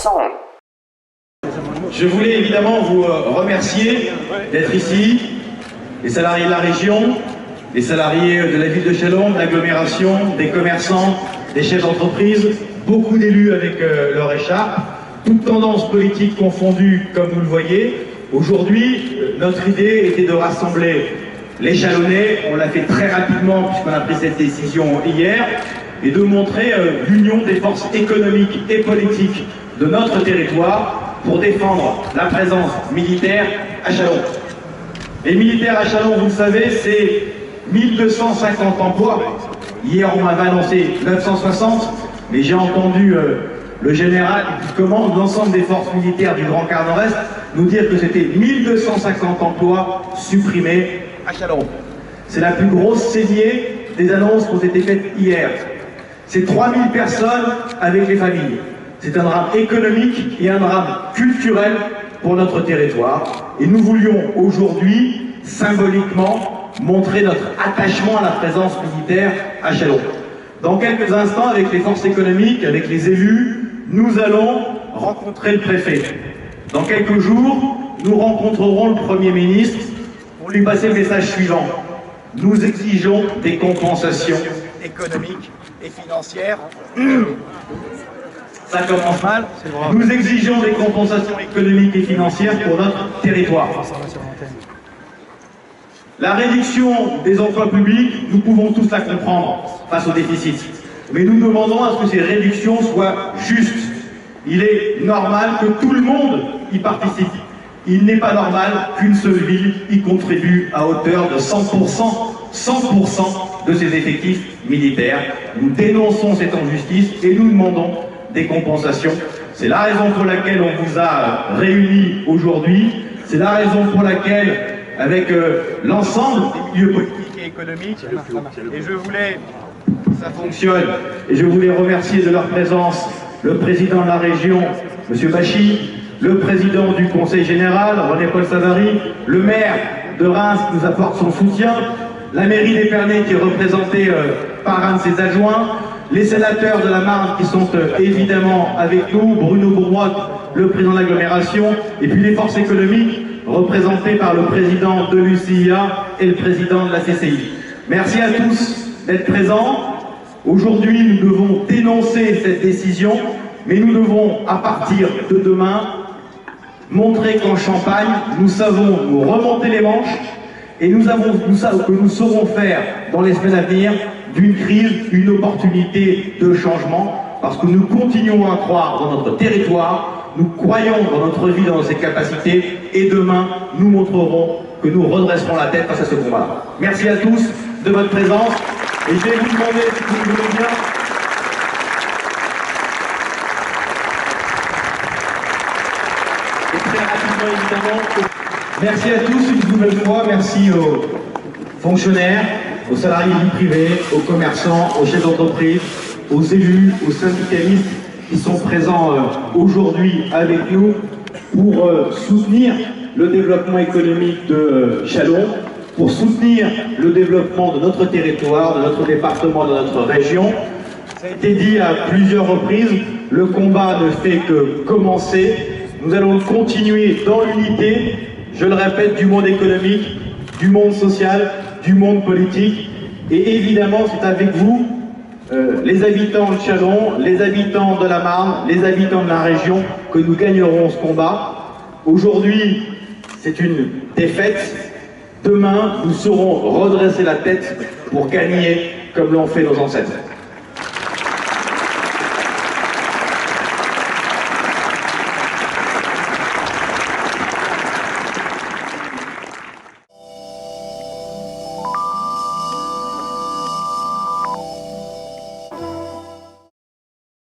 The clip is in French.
intéressant. Je voulais évidemment vous remercier d'être ici, les salariés de la région, les salariés de la ville de Châlons, de l'agglomération, des commerçants, des chefs d'entreprise, beaucoup d'élus avec leur écharpe, toutes tendances politiques confondues comme vous le voyez. Aujourd'hui, notre idée était de rassembler les Chalonnais, on l'a fait très rapidement puisqu'on a pris cette décision hier, et de montrer l'union des forces économiques et politiques de notre territoire pour défendre la présence militaire à Châlons. Les militaires à Châlons, vous le savez, c'est 1250 emplois. Hier, on m'avait annoncé 960, mais j'ai entendu le général qui commande l'ensemble des forces militaires du Grand Quart Nord-Est nous dire que c'était 1250 emplois supprimés à Châlons. C'est la plus grosse saignée des annonces qui ont été faites hier. C'est 3000 personnes avec les familles. C'est un drame économique et un drame culturel pour notre territoire. Et nous voulions aujourd'hui, symboliquement, montrer notre attachement à la présence militaire à Châlons. Dans quelques instants, avec les forces économiques, avec les élus, nous allons rencontrer le préfet. Dans quelques jours, nous rencontrerons le Premier ministre pour lui passer le message suivant. Nous exigeons des compensations économiques et financières. Ça commence mal. Nous exigeons des compensations économiques et financières pour notre territoire. La réduction des emplois publics, nous pouvons tous la comprendre face au déficit. Mais nous demandons à ce que ces réductions soient justes. Il est normal que tout le monde y participe. Il n'est pas normal qu'une seule ville y contribue à hauteur de 100% de ses effectifs militaires. Nous dénonçons cette injustice et nous demandons des compensations. C'est la raison pour laquelle on vous a réunis aujourd'hui. C'est la raison pour laquelle, avec l'ensemble des milieux politiques et économiques, et je voulais que ça fonctionne, et je voulais remercier de leur présence le président de la région, M. Bachy, le président du conseil général, René-Paul Savary, le maire de Reims qui nous apporte son soutien, la mairie d'Épernay qui est représentée par un de ses adjoints, les sénateurs de la Marne qui sont évidemment avec nous, Bruno Bourrois, le président de l'agglomération, et puis les forces économiques représentées par le président de l'UCIA et le président de la CCI. Merci à tous d'être présents. Aujourd'hui, nous devons dénoncer cette décision, mais nous devons, à partir de demain, montrer qu'en Champagne, nous savons nous remonter les manches et nous savons que nous saurons faire dans les semaines à venir d'une crise une opportunité de changement, parce que nous continuons à croire dans notre territoire, nous croyons dans notre vie, dans ses capacités, et demain, nous montrerons que nous redresserons la tête face à ce combat. Merci à tous de votre présence, et je vais vous demander, si vous le voulez bien, et très rapidement évidemment, merci à tous une nouvelle fois, merci aux fonctionnaires, aux salariés du privé, aux commerçants, aux chefs d'entreprise, aux élus, aux syndicalistes qui sont présents aujourd'hui avec nous pour soutenir le développement économique de Châlons, pour soutenir le développement de notre territoire, de notre département, de notre région. Ça a été dit à plusieurs reprises, le combat ne fait que commencer. Nous allons continuer dans l'unité, je le répète, du monde économique, du monde social, du monde politique. Et évidemment, c'est avec vous, les habitants de Châlons, les habitants de la Marne, les habitants de la région, que nous gagnerons ce combat. Aujourd'hui, c'est une défaite. Demain, nous saurons redresser la tête pour gagner comme l'ont fait nos ancêtres.